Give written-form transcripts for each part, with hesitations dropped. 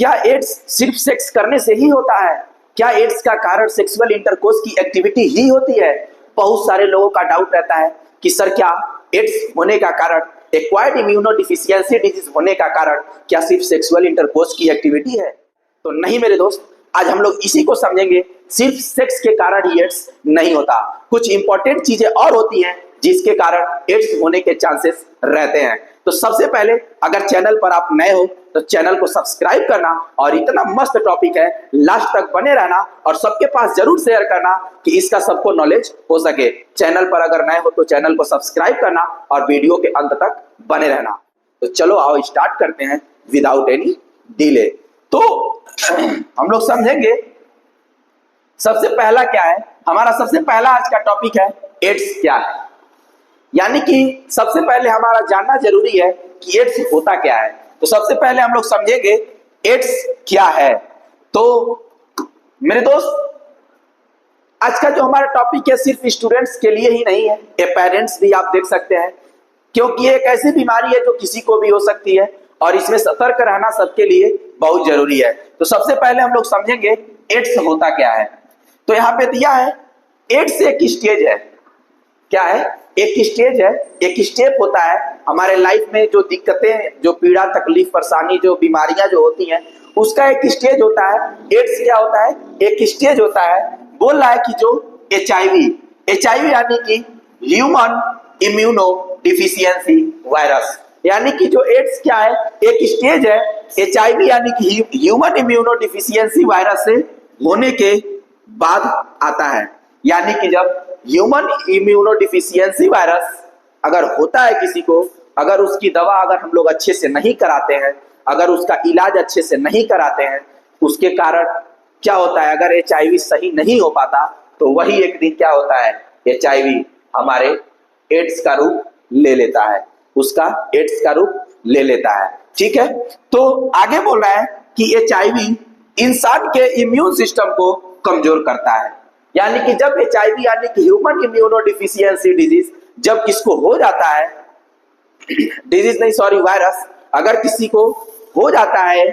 क्या एड्स सिर्फ सेक्स करने से ही होता है? क्या एड्स का कारण सेक्सुअल इंटरकोर्स की एक्टिविटी ही होती है? बहुत सारे लोगों का डाउट रहता है कि सर क्या एड्स होने का कारण, एक्वायर्ड इम्यूनोडिफिशियंसी डिजीज होने का कारण क्या सिर्फ सेक्सुअल इंटरकोर्स की एक्टिविटी है? तो नहीं मेरे दोस्त, आज हम लोग इसी को समझेंगे। सिर्फ सेक्स के कारण ही एड्स नहीं होता, कुछ इंपॉर्टेंट चीजें और होती हैं जिसके कारण एड्स होने के चांसेस रहते हैं। तो सबसे पहले अगर चैनल पर आप नए हो तो चैनल को सब्सक्राइब करना, और इतना मस्त टॉपिक है लास्ट तक बने रहना और सबके पास जरूर शेयर करना कि इसका सबको नॉलेज हो सके। चैनल पर अगर नए हो तो चैनल को सब्सक्राइब करना और वीडियो के अंत तक बने रहना। तो चलो आओ स्टार्ट करते हैं विदाउट एनी डिले। तो हम लोग समझेंगे सबसे पहला क्या है। हमारा सबसे पहला आज का टॉपिक है एड्स क्या है, यानी कि सबसे पहले हमारा जानना जरूरी है कि एड्स होता क्या है। तो सबसे पहले हम लोग समझेंगे एड्स क्या है। तो मेरे दोस्त, आज का जो हमारा टॉपिक है सिर्फ स्टूडेंट्स के लिए ही नहीं है, ये पेरेंट्स भी आप देख सकते हैं, क्योंकि ये एक ऐसी बीमारी है जो किसी को भी हो सकती है और इसमें सतर्क रहना सबके लिए बहुत जरूरी है। तो सबसे पहले हम लोग समझेंगे एड्स होता क्या है। तो यहाँ पे दिया है एड्स एक स्टेज है। क्या है? एक स्टेज है, एक स्टेप होता है हमारे लाइफ में। जो दिक्कतें, जो पीड़ा, तकलीफ, परेशानी, जो बीमारियां जो होती हैं उसका एक स्टेज होता है। एड्स क्या होता है? एक स्टेज होता है। बोल रहा है कि जो एचआईवी यानी कि ह्यूमन इम्यूनो डिफिशियंसी वायरस, यानी कि जो एड्स क्या है? एक स्टेज है। एचआईवी यानी कि ह्यूमन इम्यूनो डिफिशियंसी वायरस से होने के बाद आता है, यानी कि जब ह्यूमन इम्यूनोडिफिशियंसी वायरस अगर होता है किसी को, अगर उसकी दवा अगर हम लोग अच्छे से नहीं कराते हैं, अगर उसका इलाज अच्छे से नहीं कराते हैं, उसके कारण क्या होता है? अगर एचआईवी सही नहीं हो पाता तो वही एक दिन क्या होता है? एचआईवी हमारे एड्स का रूप ले लेता है, उसका एड्स का रूप ले लेता है। ठीक है, तो आगे बोल रहा है कि एचआईवी इंसान के इम्यून सिस्टम को कमजोर करता है, यानी कि जब एचआईवी यानी कि ह्यूमन इम्यूनोडिफिशियंसी डिजीज जब किसको हो जाता है, डिजीज नहीं सॉरी वायरस, अगर किसी को हो जाता है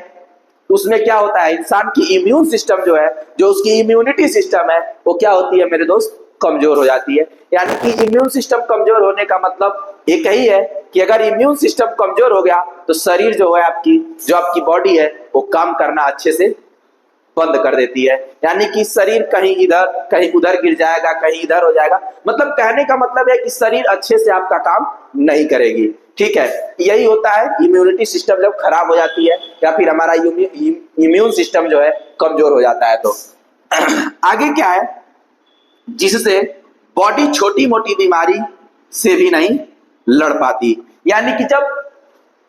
उसमें क्या होता है? इंसान की इम्यून सिस्टम जो है, जो उसकी इम्यूनिटी सिस्टम है, वो क्या होती है मेरे दोस्त? कमजोर हो जाती है। यानी कि इम्यून सिस्टम कमजोर होने का मतलब एक ही है कि अगर इम्यून सिस्टम कमजोर हो गया तो शरीर जो है आपकी, जो आपकी बॉडी है वो काम करना अच्छे से बंद कर देती है। यानी कि शरीर कहीं इधर कहीं उधर गिर जाएगा, कहीं इधर हो जाएगा। मतलब कहने का मतलब है कि शरीर अच्छे से आपका काम नहीं करेगी। ठीक है, यही होता है इम्यूनिटी सिस्टम जब खराब हो जाती है या फिर हमारा इम्यून सिस्टम जो है कमजोर हो जाता है। तो आगे क्या है? जिससे बॉडी छोटी मोटी बीमारी से भी नहीं लड़ पाती। यानी कि जब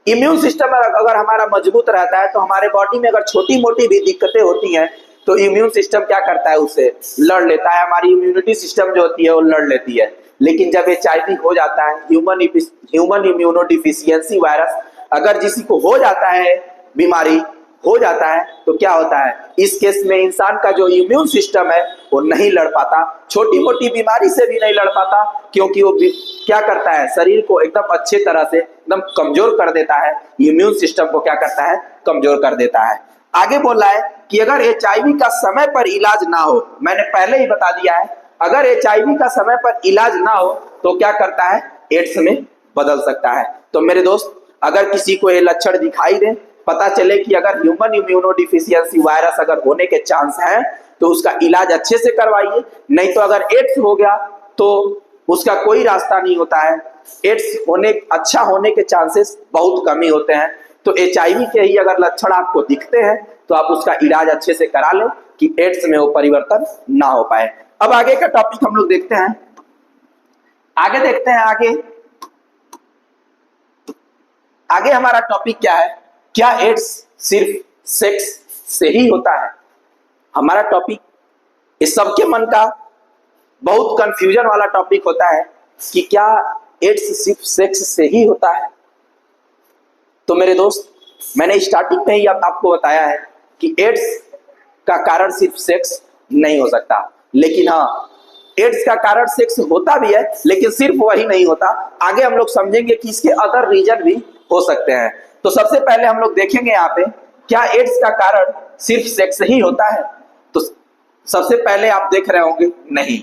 इम्यून सिस्टम अगर हमारा मजबूत रहता है तो हमारे बॉडी में अगर छोटी मोटी भी दिक्कतें होती हैं तो इम्यून सिस्टम क्या करता है? उससे लड़ लेता है। हमारी इम्यूनिटी सिस्टम जो होती है वो लड़ लेती है। लेकिन जब एचआईवी हो जाता है, ह्यूमन इम्यूनोडिफिशियंसी वायरस अगर किसी को हो जाता है, बीमारी हो जाता है, तो क्या होता है? इस केस में इंसान का जो इम्यून सिस्टम है वो नहीं लड़ पाता, छोटी मोटी बीमारी से भी नहीं लड़ पाता, क्योंकि वो क्या करता है? शरीर को एकदम अच्छे तरह से एकदम कमजोर कर देता है। इम्यून सिस्टम को क्या करता है? कमजोर कर देता है। आगे बोल रहा है कि अगर एचआईवी का समय पर इलाज ना हो, मैंने पहले ही बता दिया है, अगर एचआईवी का समय पर इलाज ना हो तो क्या करता है? एड्स में बदल सकता है। तो मेरे दोस्त, अगर किसी को ये लक्षण दिखाई दे, पता चले कि अगर ह्यूमन इम्यूनोडिफिशियंसी वायरस अगर होने के चांस है तो उसका इलाज अच्छे से करवाइए। नहीं तो अगर एड्स हो गया तो उसका कोई रास्ता नहीं होता है। एड्स अच्छा होने के चांसेस बहुत कम ही होते हैं। तो एचआईवी के ही अगर लक्षण आपको दिखते हैं तो आप उसका इलाज अच्छे से करा लें कि एड्स में वो परिवर्तन ना हो पाए। अब आगे का टॉपिक हम लोग देखते हैं। आगे हमारा टॉपिक क्या है? क्या एड्स सिर्फ सेक्स से ही होता है? हमारा टॉपिक, इस सबके मन का बहुत कंफ्यूजन वाला टॉपिक होता है कि क्या एड्स सिर्फ सेक्स से ही होता है? तो मेरे दोस्त, मैंने स्टार्टिंग में ही आपको बताया है कि एड्स का कारण सिर्फ सेक्स नहीं हो सकता, लेकिन हाँ, एड्स का कारण सेक्स होता भी है, लेकिन सिर्फ वही नहीं होता। आगे हम लोग समझेंगे कि इसके अदर रीजन भी हो सकते हैं। तो सबसे पहले हम लोग देखेंगे यहाँ पे क्या एड्स का कारण सिर्फ सेक्स ही होता है? तो सबसे पहले आप देख रहे होंगे, नहीं,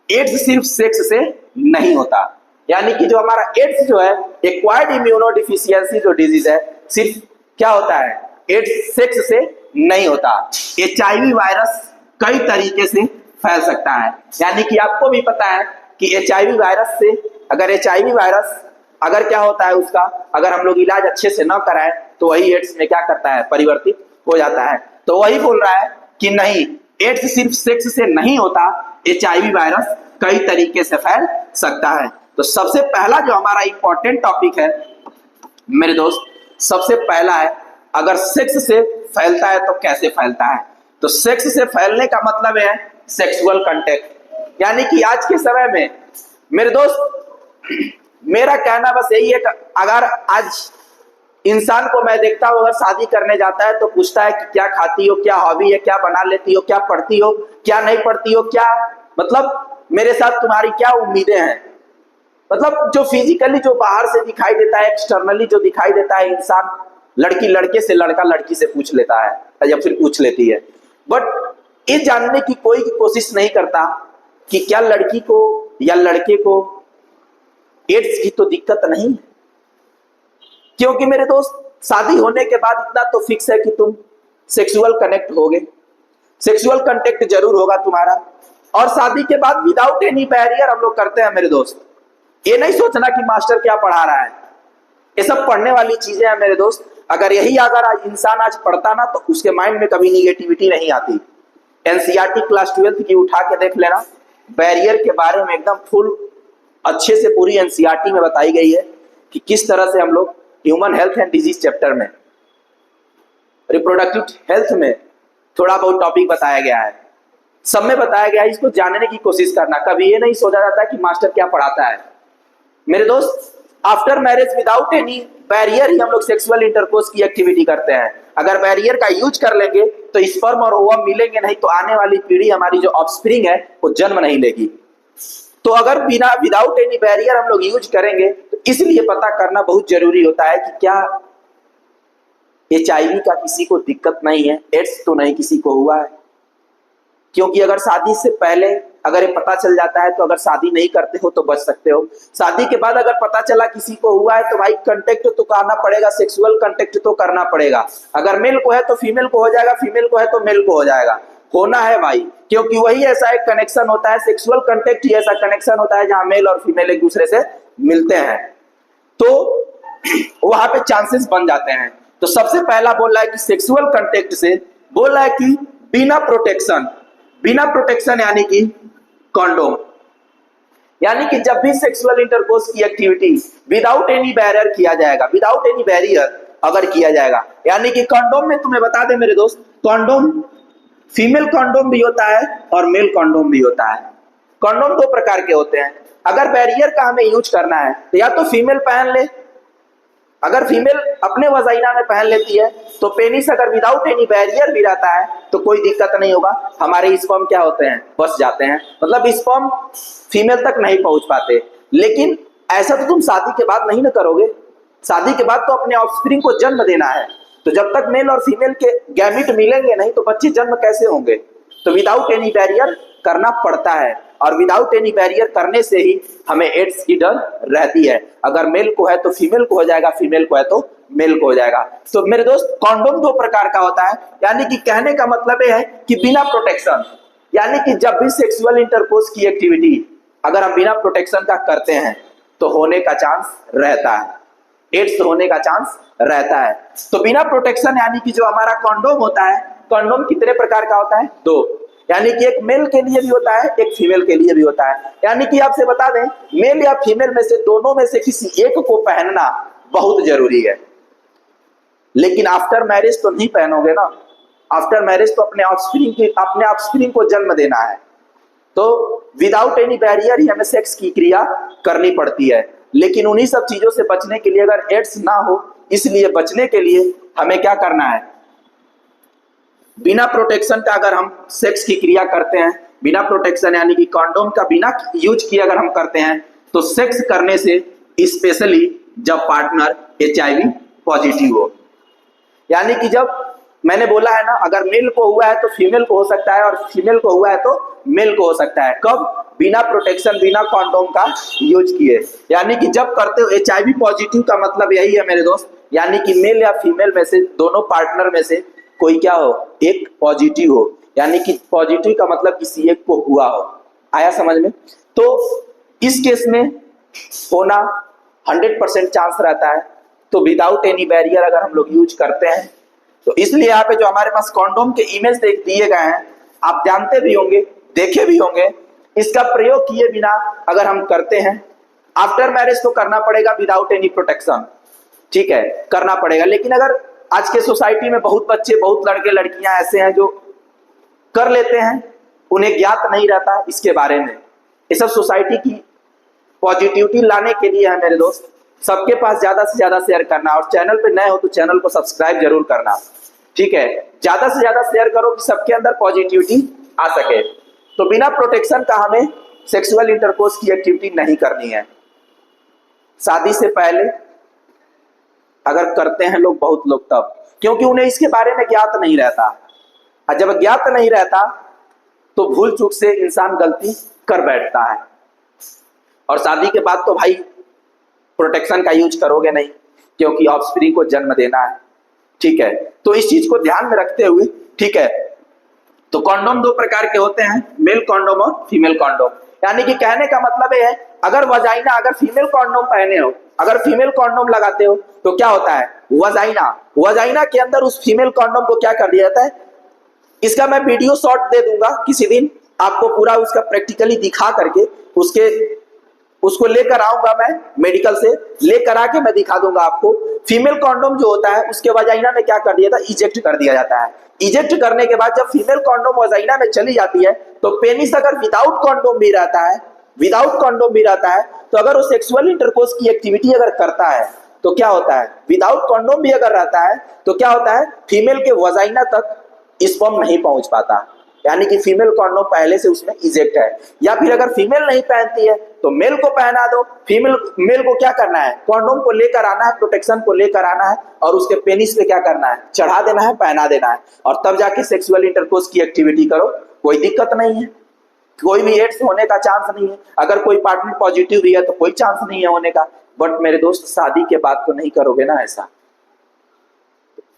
एड्स सिर्फ सेक्स से नहीं होता। यानी कि जो हमारा एड्स जो है, एक्वायर्ड इम्यूनोडिफिशियंसी जो डिजीज है, सिर्फ क्या होता है, एड्स सेक्स से नहीं होता। HIV वायरस कई तरीके से फैल सकता है। यानी कि आपको भी पता है कि HIV वायरस से, अगर HIV वायरस अगर क्या होता है उसका, अगर हम लोग इलाज अच्छे से न कराएं तो वही एड्स में क्या करता है, परिवर्तित हो जाता है। तो वही बोल रहा है कि नहीं, एड्स सिर्फ सेक्स से नहीं होता, HIV वायरस कई तरीके से फैल सकता है। तो सबसे पहला जो हमारा इंपॉर्टेंट टॉपिक है मेरे दोस्त, सबसे पहला है, अगर सेक्स से फैलता है तो कैसे फैलता है? तो सेक्स से फैलने का मतलब है सेक्सुअल कांटेक्ट। यानी कि आज के समय में मेरे दोस्त, मेरा कहना बस यही है कि अगर आज इंसान को मैं देखता हूं, अगर शादी करने जाता है तो पूछता है कि क्या खाती हो, क्या हॉबी है, क्या बना लेती हो, क्या पढ़ती हो, क्या नहीं पढ़ती हो, क्या मतलब मेरे साथ तुम्हारी क्या उम्मीदें हैं। मतलब जो फिजिकली जो बाहर से दिखाई देता है, एक्सटर्नली जो दिखाई देता है इंसान, लड़की लड़के से, लड़का लड़की से पूछ लेता है या फिर पूछ लेती है। बट ये जानने की कोई कोशिश नहीं करता कि क्या लड़की को या लड़के को एड्स की तो दिक्कत नहीं है। क्योंकि मेरे दोस्त, शादी होने के बाद इतना तो फिक्स है कि तुम सेक्सुअल कनेक्ट होगे, सेक्सुअल कांटेक्ट जरूर होगा तुम्हारा। और शादी के बाद विदाउट एनी बैरियर हम लोग करते हैं मेरे दोस्त। ये नहीं सोचना कि मास्टर क्या पढ़ा रहा है, ये सब पढ़ने वाली चीजें हैं मेरे दोस्त। अगर यही अगर आज इंसान आज पढ़ता ना, तो उसके माइंड में कभी निगेटिविटी नहीं आती। NCERT क्लास 12 की उठा के देख लेना, बैरियर के बारे में एकदम फुल अच्छे से पूरी NCERT में बताई गई है कि किस तरह से हम लोग human health and disease chapter में, रिप्रोडक्टिव हेल्थ में थोड़ा बहुत टॉपिक बताया गया है, सब में बताया गया है। इसको जानने की कोशिश करना, कभी ये नहीं सोचा जाता कि मास्टर क्या पढ़ाता है मेरे दोस्त। After marriage without any barrier ही हम लोग सेक्सुअल इंटरकोर्स की एक्टिविटी करते हैं। अगर बैरियर का यूज कर लेंगे तो स्पर्म और ओवम मिलेंगे नहीं, तो आने वाली पीढ़ी, हमारी जो ऑफस्प्रिंग है, वो जन्म नहीं लेगी। तो अगर बिना विदाउट एनी बैरियर हम लोग यूज करेंगे, तो इसलिए पता करना बहुत जरूरी होता है कि क्या HIV का किसी को दिक्कत नहीं है, एड्स तो नहीं किसी को हुआ है। क्योंकि अगर शादी से पहले अगर ये पता चल जाता है तो अगर शादी नहीं करते हो तो बच सकते हो। शादी के बाद अगर पता चला किसी को हुआ है तो भाई कांटेक्ट तो करना पड़ेगा, सेक्सुअल कांटेक्ट तो करना पड़ेगा। अगर मेल को है तो फीमेल को हो जाएगा, फीमेल को है तो मेल को हो जाएगा, होना है भाई। क्योंकि वही ऐसा एक कनेक्शन होता है, सेक्सुअल कांटेक्ट ही ऐसा कनेक्शन होता है जहां मेल और फीमेल एक दूसरे से मिलते हैं, तो वहां पे चांसेस बन जाते हैं। तो सबसे पहला बोल रहा है कि सेक्सुअल कांटेक्ट से, बोल रहा है कि बिना प्रोटेक्शन, बिना प्रोटेक्शन यानी कि कॉन्डोम, यानी कि जब भी सेक्सुअल इंटरकोर्स की एक्टिविटी विदाउट एनी बैरियर किया जाएगा, विदाउट एनी बैरियर अगर किया जाएगा, यानी कि कॉन्डोम में तुम्हें बता दें मेरे दोस्त, कॉन्डोम फीमेल कॉन्डोम भी होता है और मेल कॉन्डोम भी होता है। कॉन्डोम दो प्रकार के होते हैं। अगर बैरियर का हमें यूज करना है तो या तो फीमेल पहन ले, अगर फीमेल अपने वजाइना में पहन लेती है तो पेनिस अगर विदाउट एनी बैरियर भी रहता है तो कोई दिक्कत नहीं होगा, हमारे स्पर्म क्या होते हैं, बस जाते हैं, मतलब स्पर्म फीमेल तक नहीं पहुंच पाते। लेकिन ऐसा तो तुम शादी के बाद नहीं ना करोगे, शादी के बाद तो अपने ऑफस्प्रिंग को जन्म देना है। तो जब तक मेल और फीमेल के गैमिट मिलेंगे नहीं तो बच्चे जन्म कैसे होंगे? तो विदाउट एनी बैरियर करना पड़ता है, और विदाउट एनी बैरियर करने से ही हमें एड्स की डर रहती है। अगर मेल को है तो फीमेल को हो जाएगा, फीमेल को है तो मेल को हो जाएगा। तो मेरे दोस्त, कॉन्डोम दो प्रकार का होता है, यानी कि कहने का मतलब यह है कि बिना प्रोटेक्शन, यानी कि जब भी सेक्सुअल इंटरकोर्स की एक्टिविटी अगर हम बिना प्रोटेक्शन का करते हैं तो होने का चांस रहता है, एड्स होने का चांस रहता है। तो बिना प्रोटेक्शन यानी कि जो हमारा कॉन्डोम होता है, कॉन्डोम कितने प्रकार का होता है? दो, यानी कि एक मेल के लिए भी होता है, एक फीमेल के लिए भी होता है। यानी कि आपसे बता दें, मेल या फीमेल में से, दोनों में से किसी एक को पहनना बहुत जरूरी है। लेकिन आफ्टर मैरिज तो नहीं पहनोगे ना, आफ्टर मैरिज तो अपने ऑफस्प्रिंग को जन्म देना है। तो विदाउट एनी बैरियर ही हमें सेक्स की क्रिया करनी पड़ती है। लेकिन उन्हीं सब चीजों से बचने के लिए, अगर एड्स ना हो, इसलिए बचने के लिए हमें क्या करना है, बिना प्रोटेक्शन का अगर हम सेक्स की क्रिया करते हैं, बिना प्रोटेक्शन यानी कि कॉन्डोम का बिना यूज किए अगर हम करते हैं, तो सेक्स करने से, स्पेशली जब पार्टनर HIV पॉजिटिव हो, यानी कि जब मैंने बोला है ना, अगर मेल को हुआ है तो फीमेल को हो सकता है, और फीमेल को हुआ है तो मेल को हो सकता है। कब? बिना प्रोटेक्शन, बिना कॉन्डोम का यूज किए। यानी कि जब करते हो HIV पॉजिटिव का मतलब यही है मेरे दोस्त, यानी कि मेल या फीमेल में से दोनों पार्टनर में से कोई क्या हो, एक पॉजिटिव हो। यानी कि पॉजिटिव का मतलब किसी एक को हुआ हो। आया समझ में? तो इस केस में होना 100% चांस रहता है। तो विदाउट एनी बैरियर अगर हम लोग यूज करते हैं, तो इसलिए यहाँ पे जो हमारे पास कॉन्डोम के इमेज दिए गए हैं, आप जानते भी होंगे, देखे भी होंगे। इसका प्रयोग किए बिना अगर हम करते हैं, आफ्टर मैरिज तो करना पड़ेगा विदाउट एनी प्रोटेक्शन, ठीक है, करना पड़ेगा। लेकिन अगर आज के सोसाइटी में बहुत बच्चे, बहुत लड़के लड़कियां ऐसे हैं जो कर लेते हैं, उन्हें ज्ञात नहीं रहता इसके बारे में। ये सब सोसाइटी की पॉजिटिविटी लाने के लिए है मेरे दोस्त। सबके पास ज्यादा से ज्यादा शेयर करना, और चैनल पे नए हो तो चैनल को सब्सक्राइब जरूर करना, ठीक है। ज्यादा से ज्यादा शेयर करो कि सबके अंदर पॉजिटिविटी आ सके। तो बिना प्रोटेक्शन का हमें सेक्सुअल इंटरकोर्स की एक्टिविटी नहीं करनी है। शादी से पहले अगर करते हैं लोग, बहुत लोग, तब, क्योंकि उन्हें इसके बारे में ज्ञात नहीं रहता। और जब ज्ञात नहीं रहता तो भूल चूक से इंसान गलती कर बैठता है। और शादी के बाद तो भाई प्रोटेक्शन का यूज करोगे नहीं, क्योंकि ऑफस्प्रिंग को जन्म देना है, ठीक है। तो इस चीज को ध्यान में रखते हुए, ठीक है, तो कॉन्डोम दो प्रकार के होते हैं, मेल कॉन्डोम और फीमेल कॉन्डोम। यानी कि कहने का मतलब ये है, अगर वजाइना, अगर फीमेल कॉन्डोम पहने हो, अगर फीमेल कॉन्डोम लगाते हो, तो क्या होता है, वजाइना के अंदर उस फीमेल कॉन्डोम को क्या कर दिया जाता है। इसका मैं वीडियो शॉर्ट दे दूंगा किसी दिन, आपको पूरा उसका प्रैक्टिकली दिखा करके उसको लेकर आऊंगा, मैं मेडिकल से लेकर आके मैं दिखा दूंगा आपको। फीमेल कॉन्डोम जो होता है उसके वजाइना में क्या कर दिया था, इजेक्ट कर दिया जाता है। इजेक्ट करने के बाद जब फीमेल कॉन्डोम वजाइना में चली जाती है, तो पेनिस अगर विदाउट कॉन्डोम भी रहता है, तो अगर वो सेक्सुअल इंटरकोर्स की एक्टिविटी अगर करता है तो क्या होता है, विदाउट कॉन्डोम भी अगर रहता है तो क्या होता है, फीमेल के वजाइना तक स्पर्म नहीं पहुंच पाता। यानी कि फीमेल कॉन्डोम पहले से उसमें इजेक्ट है। या फिर अगर फीमेल नहीं पहनती है तो मेल को पहना दो। मेल को क्या करना है, कॉन्डोम को लेकर आना है, प्रोटेक्शन को लेकर आना है, और उसके पेनिस पे क्या करना है, चढ़ा देना है, पहना देना है, और तब जाके सेक्सुअल इंटरकोर्स की एक्टिविटी करो। कोई दिक्कत नहीं है, कोई भी एड्स होने का चांस नहीं है। अगर कोई पार्टनर पॉजिटिव भी है तो कोई चांस नहीं है होने का। बट मेरे दोस्त, शादी के बाद तो नहीं करोगे ना ऐसा।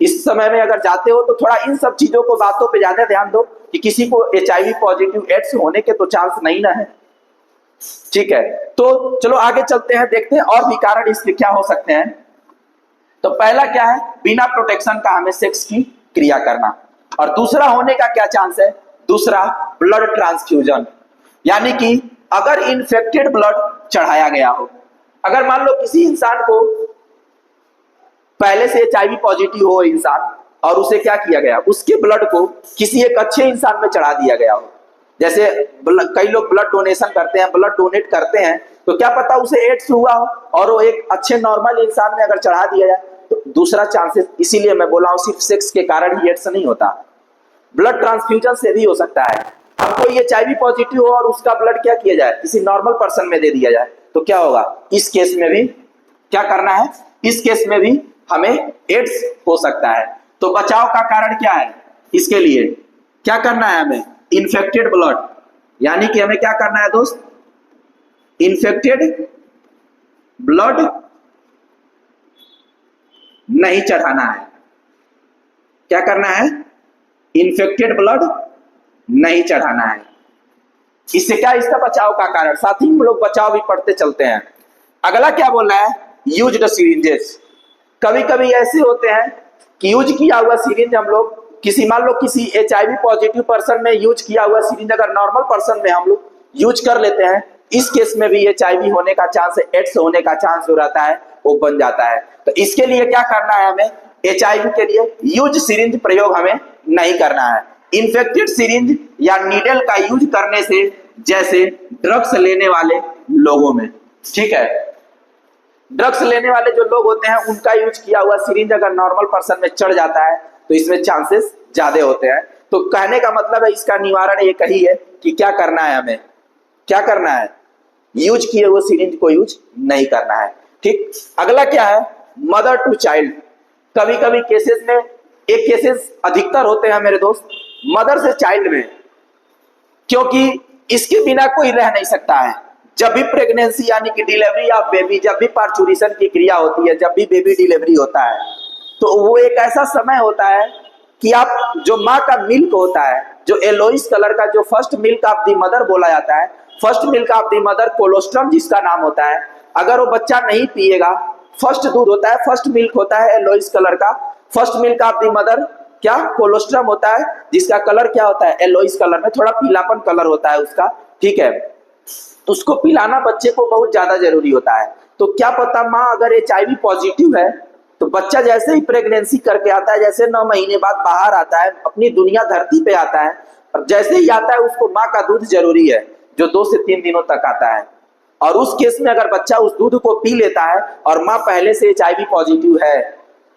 इस समय में अगर जाते हो तो थोड़ा इन सब चीजों को, बातों पे ज्यादा ध्यान दो कि किसी को HIV पॉजिटिव एड्स होने के तो चांस नहीं ना है, ठीक है। तो चलो आगे चलते हैं, देखते हैं और भी कारण इसके क्या हो सकते हैं। तो पहला क्या है, बिना प्रोटेक्शन का हमें सेक्स की क्रिया करना। और दूसरा होने का क्या चांस है, दूसरा ब्लड ट्रांसफ्यूजन। यानी कि अगर इन्फेक्टेड ब्लड चढ़ाया गया हो, अगर मान लो किसी इंसान को पहले से HIV पॉजिटिव हो इंसान, और उसे क्या किया गया, उसके ब्लड को किसी एक अच्छे इंसान में चढ़ा दिया गया हो। जैसे कई लोग ब्लड डोनेशन करते हैं, ब्लड डोनेट करते हैं, तो क्या पता उसे एड्स हुआ हो और वो एक अच्छे नॉर्मल इंसान में अगर चढ़ा दिया जाए तो दूसरा चांसेस। इसीलिए मैं बोला हूं सिर्फ सेक्स के कारण ही एड्स नहीं होता, ब्लड ट्रांसफ्यूजन से भी हो सकता है। अब कोई HIV पॉजिटिव हो और उसका ब्लड क्या किया जाए, किसी नॉर्मल पर्सन में दे दिया जाए, तो क्या होगा, इस केस में भी क्या करना है, इस केस में भी हमें एड्स हो सकता है। तो बचाव का कारण क्या है, इसके लिए क्या करना है हमें, इन्फेक्टेड ब्लड, यानी कि हमें क्या करना है दोस्त, इन्फेक्टेड ब्लड नहीं चढ़ाना है। क्या करना है, इन्फेक्टेड ब्लड नहीं चढ़ाना है। इससे क्या, इसका बचाव का कारण, साथ ही हम लोग बचाव भी पढ़ते चलते हैं। अगला क्या बोल रहा है, यूज्ड सिरिंजेस। कभी कभी ऐसे होते हैं कि यूज किया हुआ सिरिंज हम लोग किसी, मान लो किसी HIV पॉजिटिव पर्सन में यूज किया हुआ सिरिंज अगर नॉर्मल पर्सन में हम लोग यूज कर लेते हैं, इस केस में भी HIV होने का चांस, एड्स होने का चांस जो रहता है वो बन जाता है। तो इसके लिए क्या करना है हमें, HIV के लिए यूज सिरिंज प्रयोग हमें नहीं करना है। इन्फेक्टेड सिरिंज या नीडल का यूज करने से, जैसे ड्रग्स लेने वाले लोगों में, ठीक है, ड्रग्स लेने वाले जो लोग होते हैं उनका यूज किया हुआ सिरिंज अगर नॉर्मल पर्सन में चढ़ जाता है तो इसमें चांसेस ज्यादा होते हैं। तो कहने का मतलब है, इसका निवारण एक ही है कि क्या करना है हमें, क्या करना है, यूज किए हुए सिरिंज को यूज नहीं करना है, ठीक। अगला क्या है, मदर टू चाइल्ड। कभी कभी केसेस में ये केसेस अधिकतर होते हैं मेरे दोस्त मदर से चाइल्ड में, क्योंकि इसके बिना कोई रह नहीं सकता है। जब भी प्रेगनेंसी यानी कि डिलीवरी ऑफ बेबी, जब भी पार्चुरेशन की क्रिया होती है, जब भी बेबी डिलीवरी होता है, तो वो एक ऐसा समय होता है कि आप जो माँ का मिल्क होता है, जो येलोइश कलर का, जो first milk of the mother बोला जाता है, first milk of the mother colostrum जिसका नाम होता है, अगर वो बच्चा नहीं पिएगा, फर्स्ट दूध होता है, फर्स्ट मिल्क होता है येलोइश कलर का, first milk of the mother क्या कोलोस्ट्रम होता है, जिसका कलर क्या होता है येलोइश कलर में, थोड़ा पीलापन कलर होता है उसका, ठीक है। तो उसको पिलाना बच्चे को बहुत ज्यादा जरूरी होता है। तो क्या पता माँ अगर HIV पॉजिटिव है, तो बच्चा जैसे ही प्रेगनेंसी करके आता है, जैसे 9 महीने बाद बाहर आता है, अपनी दुनिया धरती पे आता है, और जैसे ही आता है उसको माँ का दूध जरूरी है, जो 2 से 3 दिनों तक आता है। और उस केस में अगर बच्चा उस दूध को पी लेता है और माँ पहले से HIV पॉजिटिव है,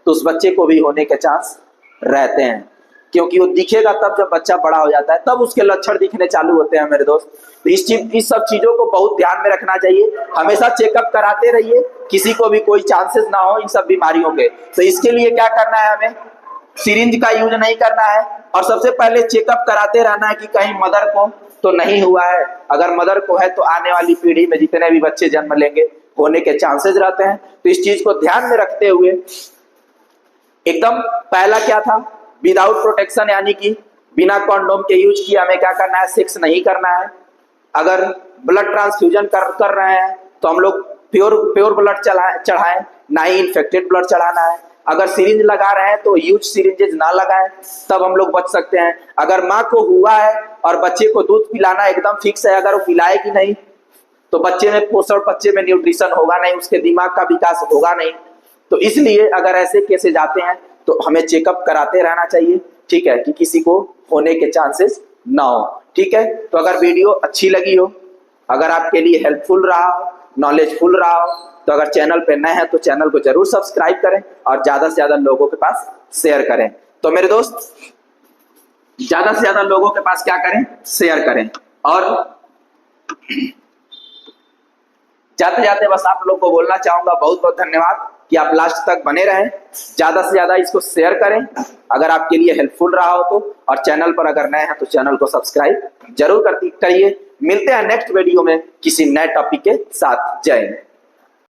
तो उस बच्चे को भी होने के चांस रहते हैं, क्योंकि वो दिखेगा तब जब बच्चा बड़ा हो जाता है, तब उसके लक्षण दिखने चालू होते हैं मेरे दोस्त। तो इस सब चीजों को बहुत ध्यान में रखना चाहिए, हमेशा चेकअप कराते रहिए, किसी को भी कोई चांसेस ना हो इन सब बीमारियों के। तो इसके लिए क्या करना है, हमें सिरिंज का यूज नहीं करना है, और सबसे पहले चेकअप कराते रहना है कि कहीं मदर को तो नहीं हुआ है। अगर मदर को है तो आने वाली पीढ़ी में जितने भी बच्चे जन्म लेंगे होने के चांसेस रहते हैं। तो इस चीज को ध्यान में रखते हुए एकदम पहला क्या था, विदाउट प्रोटेक्शन यानी कि बिना कॉन्डोम के यूज किए हमें क्या करना है, सेक्स नहीं करना है। अगर ब्लड ट्रांसफ्यूजन कर रहे हैं तो हम लोग प्योर ब्लड चढ़ाएं, ना ही इन्फेक्टेड ब्लड चढ़ाना है। अगर सिरिंज लगा रहे हैं तो यूज सिरिंजेज ना लगाएं, तब हम लोग बच सकते हैं। अगर माँ को हुआ है और बच्चे को दूध पिलाना एकदम फिक्स है, अगर वो पिलाएगी नहीं तो बच्चे में पोषण, बच्चे में न्यूट्रिशन होगा नहीं, उसके दिमाग का विकास होगा नहीं। तो इसलिए अगर ऐसे केसेस आते हैं तो हमें चेकअप कराते रहना चाहिए, ठीक है, कि किसी को होने के चांसेस ना हो, ठीक है। तो अगर वीडियो अच्छी लगी हो, अगर आपके लिए हेल्पफुल रहा हो, नॉलेजफुल रहा हो, तो अगर चैनल पे नए हैं तो चैनल को जरूर सब्सक्राइब करें और ज्यादा से ज्यादा लोगों के पास शेयर करें। तो मेरे दोस्त ज्यादा से ज्यादा लोगों के पास क्या करें, शेयर करें। और जाते जाते बस आप लोग को बोलना चाहूंगा बहुत बहुत धन्यवाद कि आप लास्ट तक बने रहें, ज्यादा से ज्यादा इसको शेयर करें अगर आपके लिए हेल्पफुल रहा हो तो, और चैनल पर अगर नए हैं तो चैनल को सब्सक्राइब जरूर करिए। मिलते हैं नेक्स्ट वीडियो में किसी नए टॉपिक के साथ। जय हिंद।